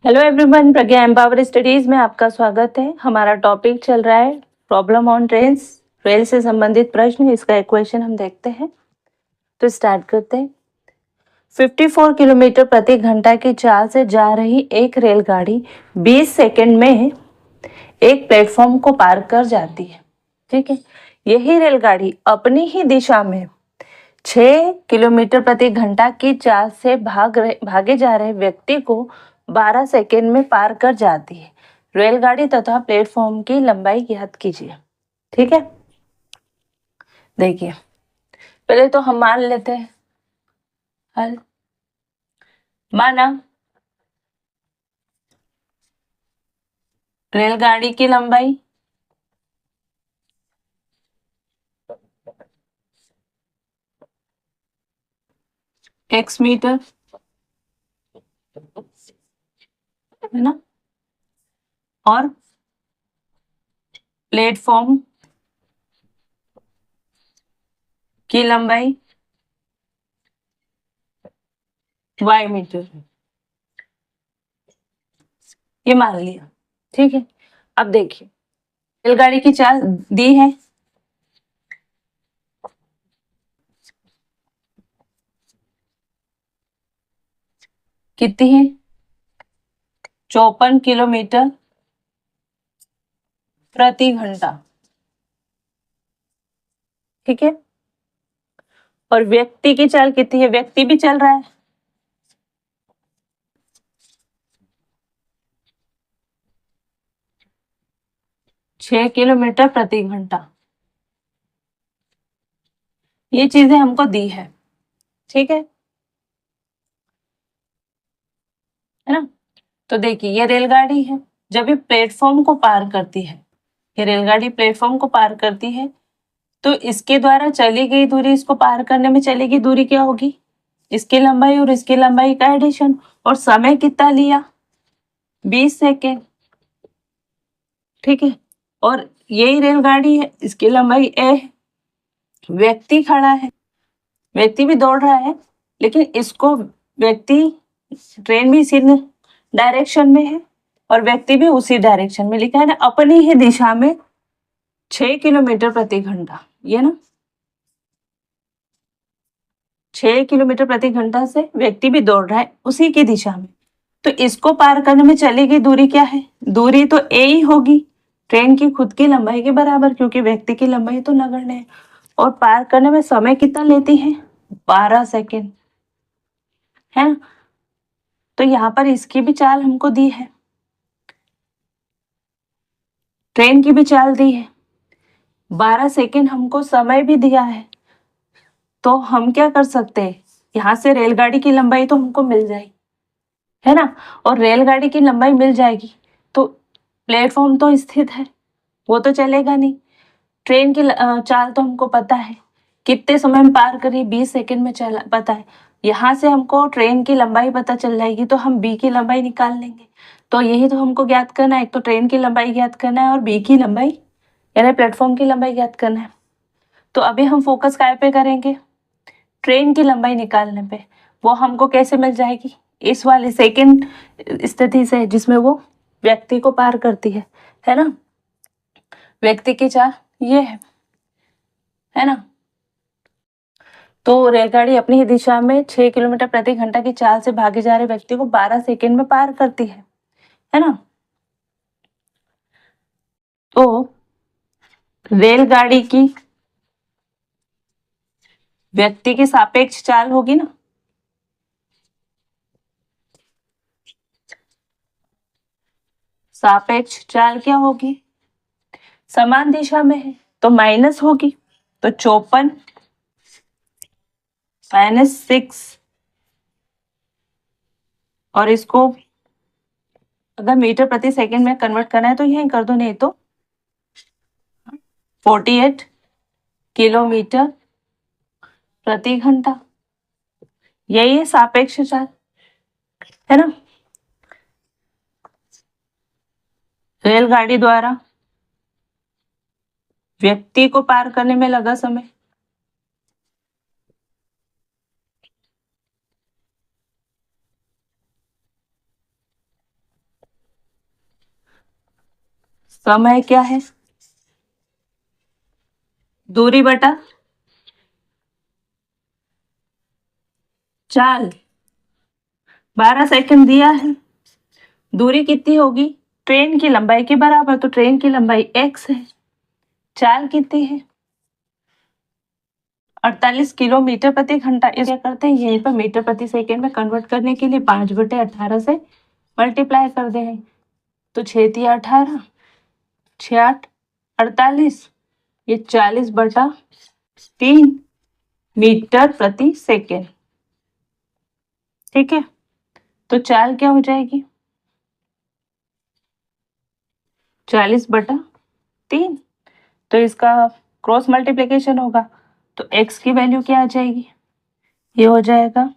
Hello everyone, प्रज्ञा empower studies में आपका स्वागत है। हमारा टॉपिक चल रहा है प्रॉब्लम ऑन ट्रेन्स। रेल से संबंधित प्रश्न, इसका इक्वेशन हम देखते हैं। तो स्टार्ट करते हैं। 54 किलोमीटर प्रति घंटा की चाल से जा रही एक रेलगाड़ी 20 सेकंड में एक प्लेटफॉर्म को पार कर जाती है। ठीक है, यही रेलगाड़ी अपनी ही दिशा में 6 किलोमीटर प्रति घंटा की चाल से भागे जा रहे व्यक्ति को 12 सेकेंड में पार कर जाती है। रेलगाड़ी तथा प्लेटफॉर्म की लंबाई ज्ञात कीजिए। ठीक है, देखिए पहले तो हम मान लेते हैं हल। माना रेलगाड़ी की लंबाई x मीटर है ना, और प्लेटफॉर्म की लंबाई y मीटर, ये मान लिया। ठीक है, अब देखिए रेलगाड़ी की चाल दी है, कितनी है 54 किलोमीटर प्रति घंटा। ठीक है, और व्यक्ति की चाल कितनी है, व्यक्ति भी चल रहा है 6 किलोमीटर प्रति घंटा। ये चीजें हमको दी है। ठीक है ना। तो देखिए ये रेलगाड़ी है, जब ये प्लेटफॉर्म को पार करती है, ये रेलगाड़ी प्लेटफॉर्म को पार करती है, तो इसके द्वारा चली गई दूरी, इसको पार करने में चली गई दूरी क्या होगी, इसकी लंबाई और इसकी लंबाई का एडिशन। और समय कितना लिया, 20 सेकेंड। ठीक है, और यही रेलगाड़ी है, इसकी लंबाई ए है। व्यक्ति खड़ा है, व्यक्ति भी दौड़ रहा है, लेकिन इसको व्यक्ति, ट्रेन भी इसी डायरेक्शन में है और व्यक्ति भी उसी डायरेक्शन में, लिखा है ना अपनी ही दिशा में 6 किलोमीटर प्रति घंटा। ये ना 6 किलोमीटर प्रति घंटा से व्यक्ति भी दौड़ रहा है उसी की दिशा में। तो इसको पार करने में चली गई दूरी क्या है, दूरी तो ए ही होगी, ट्रेन की खुद की लंबाई के बराबर, क्योंकि व्यक्ति की लंबाई तो नगण्य है। और पार करने में समय कितना लेती है, 12 सेकेंड, है ना। तो यहाँ पर इसकी भी चाल हमको दी है, ट्रेन की भी चाल दी है, 12 सेकेंड हमको समय भी दिया है। तो हम क्या कर सकते हैं, यहाँ से रेलगाड़ी की लंबाई तो हमको मिल जाएगी, है ना। और रेलगाड़ी की लंबाई मिल जाएगी तो प्लेटफॉर्म तो स्थित है, वो तो चलेगा नहीं। ट्रेन की चाल तो हमको पता है, कितने समय में पार करी, 20 सेकेंड में चला, पता है। यहाँ से हमको ट्रेन की लंबाई पता चल जाएगी तो हम बी की लंबाई निकाल लेंगे। तो यही तो हमको ज्ञात करना है, एक तो ट्रेन की लंबाई ज्ञात करना है और बी की लंबाई यानी प्लेटफॉर्म की लंबाई ज्ञात करना है। तो अभी हम फोकस काय पे करेंगे, ट्रेन की लंबाई निकालने पे। वो हमको कैसे मिल जाएगी, इस वाले सेकेंड स्थिति से जिसमें वो व्यक्ति को पार करती है ना। व्यक्ति की चाल ये है ना। तो रेलगाड़ी अपनी ही दिशा में 6 किलोमीटर प्रति घंटा की चाल से भागे जा रहे व्यक्ति को 12 सेकेंड में पार करती है ना। तो रेलगाड़ी की व्यक्ति की सापेक्ष चाल होगी ना, सापेक्ष चाल क्या होगी, समान दिशा में है तो माइनस होगी, तो 54 -6, और इसको अगर मीटर प्रति सेकंड में कन्वर्ट करना है तो यही कर दो, नहीं तो 48 किलोमीटर प्रति घंटा। यही है सापेक्ष चाल, है ना। रेलगाड़ी द्वारा व्यक्ति को पार करने में लगा समय समय क्या है, दूरी बटा चाल, 12 सेकंड दिया है। दूरी कितनी होगी, ट्रेन की लंबाई के बराबर, तो ट्रेन की लंबाई x है। चाल कितनी है, 48 किलोमीटर प्रति घंटा। इसे क्या करते हैं, यहीं पर मीटर प्रति सेकंड में कन्वर्ट करने के लिए 5/18 से मल्टीप्लाई कर दे हैं। तो 6×18, 6×8 48, ये 40/3 मीटर प्रति सेकेंड। ठीक है, तो चाल क्या हो जाएगी, 40/3। तो इसका क्रॉस मल्टीप्लिकेशन होगा, तो x की वैल्यू क्या आ जाएगी, ये हो जाएगा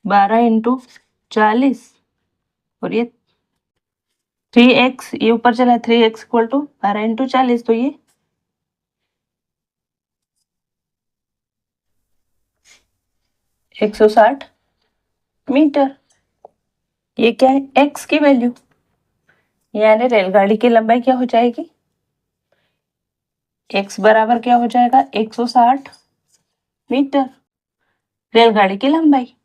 12×40, और ये 3x, ये ऊपर चला 3x इक्वल टू 12×40, तो ये 160 मीटर। ये क्या है, x की वैल्यू, यानी रेलगाड़ी की लंबाई क्या हो जाएगी, x बराबर क्या हो जाएगा, 160 मीटर। रेलगाड़ी की लंबाई,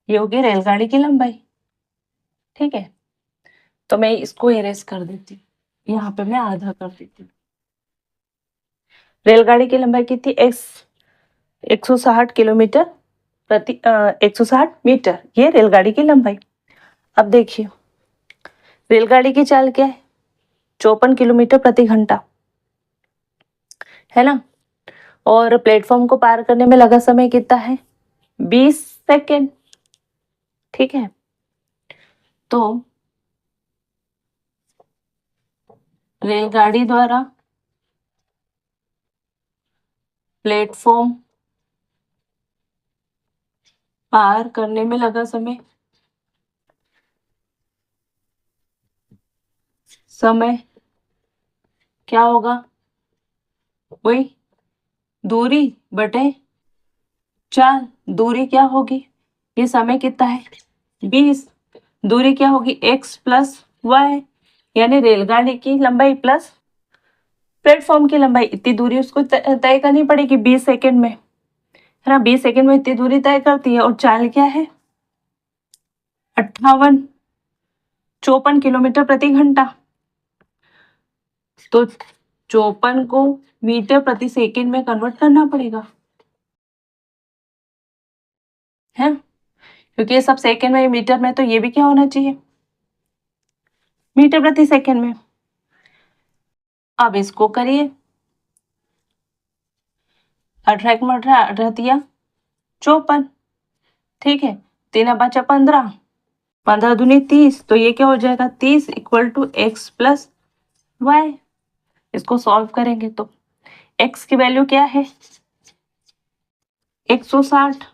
ये होगी रेलगाड़ी की लंबाई। ठीक है, तो मैं इसको इरेज कर देती हूँ, यहाँ पे मैं आधा कर देती हूँ। रेलगाड़ी की लंबाई कितनी, 160 किलोमीटर प्रति 160 मीटर, ये रेलगाड़ी की लंबाई। अब देखिए, रेलगाड़ी की चाल क्या है, 54 किलोमीटर प्रति घंटा, है ना। और प्लेटफॉर्म को पार करने में लगा समय कितना है, 20 सेकेंड। ठीक है, तो रेलगाड़ी द्वारा प्लेटफॉर्म पार करने में लगा समय क्या होगा, वही दूरी बटे चाल। दूरी क्या होगी, ये समय कितना है 20, दूरी क्या होगी x + y, यानी रेलगाड़ी की लंबाई प्लस प्लेटफॉर्म की लंबाई। इतनी दूरी उसको तय करनी पड़ेगी 20 सेकेंड में, है ना। 20 सेकेंड में इतनी दूरी तय करती है। और चाल क्या है, 54 किलोमीटर प्रति घंटा। तो 54 को मीटर प्रति सेकेंड में कन्वर्ट करना पड़ेगा, है, क्योंकि ये सब सेकेंड में, मीटर में, तो ये भी क्या होना चाहिए, मीटर प्रति सेकेंड में। अब इसको करिए, 18×18 54। ठीक है, 3×5 = 15, 15×2 = 30, तो ये क्या हो जाएगा, 30 = x + y। इसको सॉल्व करेंगे तो x की वैल्यू क्या है, 160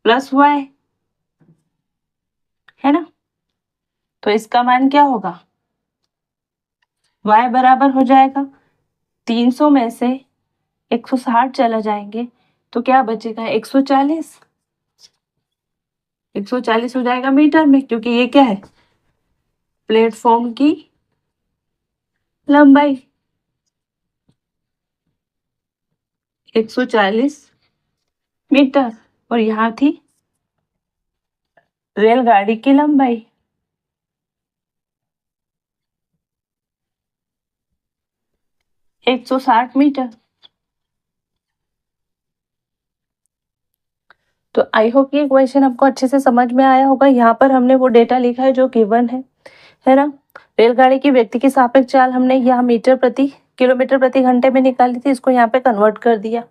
+ y, है ना। तो इसका मान क्या होगा, y बराबर हो जाएगा 300 में से 160 चला जाएंगे तो क्या बचेगा, 140। 140 हो जाएगा मीटर में, क्योंकि ये क्या है, प्लेटफॉर्म की लंबाई। 140 मीटर, और यहाँ थी रेलगाड़ी की लंबाई, 160 मीटर। तो आई होप ये क्वेश्चन आपको अच्छे से समझ में आया होगा। यहाँ पर हमने वो डेटा लिखा है जो गिवन है ना। रेलगाड़ी की व्यक्ति की सापेक्ष चाल हमने यहाँ किलोमीटर प्रति घंटे में निकाली थी, इसको यहाँ पे कन्वर्ट कर दिया।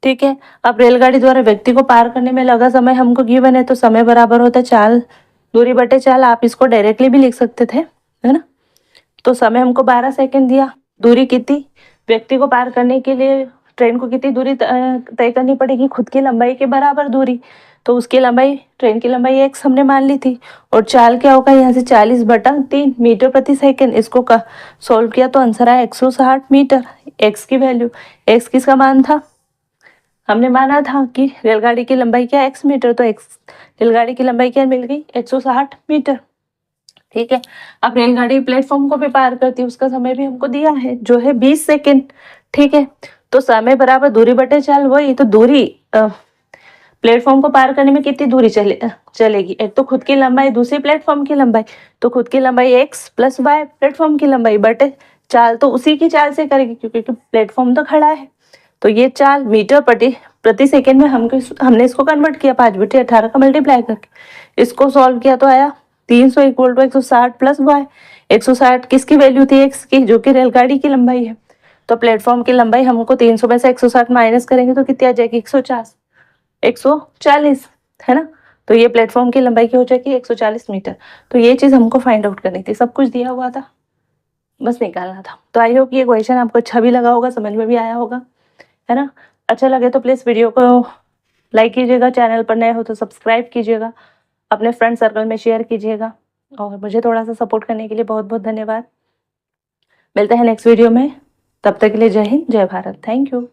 ठीक है, अब रेलगाड़ी द्वारा व्यक्ति को पार करने में लगा समय हमको गिवन है, तो समय बराबर होता है चाल, दूरी बटे चाल। आप इसको डायरेक्टली भी लिख सकते थे, है ना। तो समय हमको 12 सेकेंड दिया। दूरी कितनी, व्यक्ति को पार करने के लिए ट्रेन को कितनी दूरी तय करनी पड़ेगी, खुद की लंबाई के बराबर दूरी। तो उसकी लंबाई, ट्रेन की लंबाई x हमने मान ली थी। और चाल क्या होगा, यहाँ से 40/3 मीटर प्रति सेकेंड। इसको सॉल्व किया तो आंसर आया 160 मीटर। x की वैल्यू, x किसका मान था, हमने माना था कि रेलगाड़ी की लंबाई क्या, x मीटर। तो x रेलगाड़ी की लंबाई क्या मिल गई, 160 मीटर। ठीक है। अब रेलगाड़ी प्लेटफॉर्म को भी पार करती है, उसका समय भी हमको दिया है जो है 20 सेकेंड। ठीक है, तो समय बराबर दूरी बटे चाल, वही तो दूरी प्लेटफॉर्म को पार करने में कितनी दूरी चलेगी, एक तो खुद की लंबाई, दूसरी प्लेटफॉर्म की लंबाई। तो खुद की लंबाई x प्लस वाई, प्लेटफॉर्म की लंबाई बटे चाल, तो उसी की चाल से करेगी क्योंकि प्लेटफॉर्म तो खड़ा है। तो ये चाल मीटर प्रति सेकेंड में हमने इसको कन्वर्ट किया 5/18 का मल्टीप्लाई करके, इसको सॉल्व किया तो आया 300 इक्वल टू 160 प्लस वाई। 160 किसकी वैल्यू थी, x की, जो कि रेलगाड़ी की लंबाई है। तो प्लेटफॉर्म की लंबाई हमको 300 में से 160 माइनस करेंगे तो कितनी आ जाएगी, 140 है ना। तो ये प्लेटफॉर्म की लंबाई की हो जाएगी 140 मीटर। तो ये चीज़ हमको फाइंड आउट करनी थी, सब कुछ दिया हुआ था, बस निकालना था। तो आई होप ये क्वेश्चन आपको अच्छा भी लगा होगा, समझ में भी आया होगा, है ना। अच्छा लगे तो प्लीज़ वीडियो को लाइक कीजिएगा, चैनल पर नए हो तो सब्सक्राइब कीजिएगा, अपने फ्रेंड सर्कल में शेयर कीजिएगा, और मुझे थोड़ा सा सपोर्ट करने के लिए बहुत बहुत धन्यवाद। मिलते हैं नेक्स्ट वीडियो में, तब तक के लिए जय हिंद, जय भारत, थैंक यू।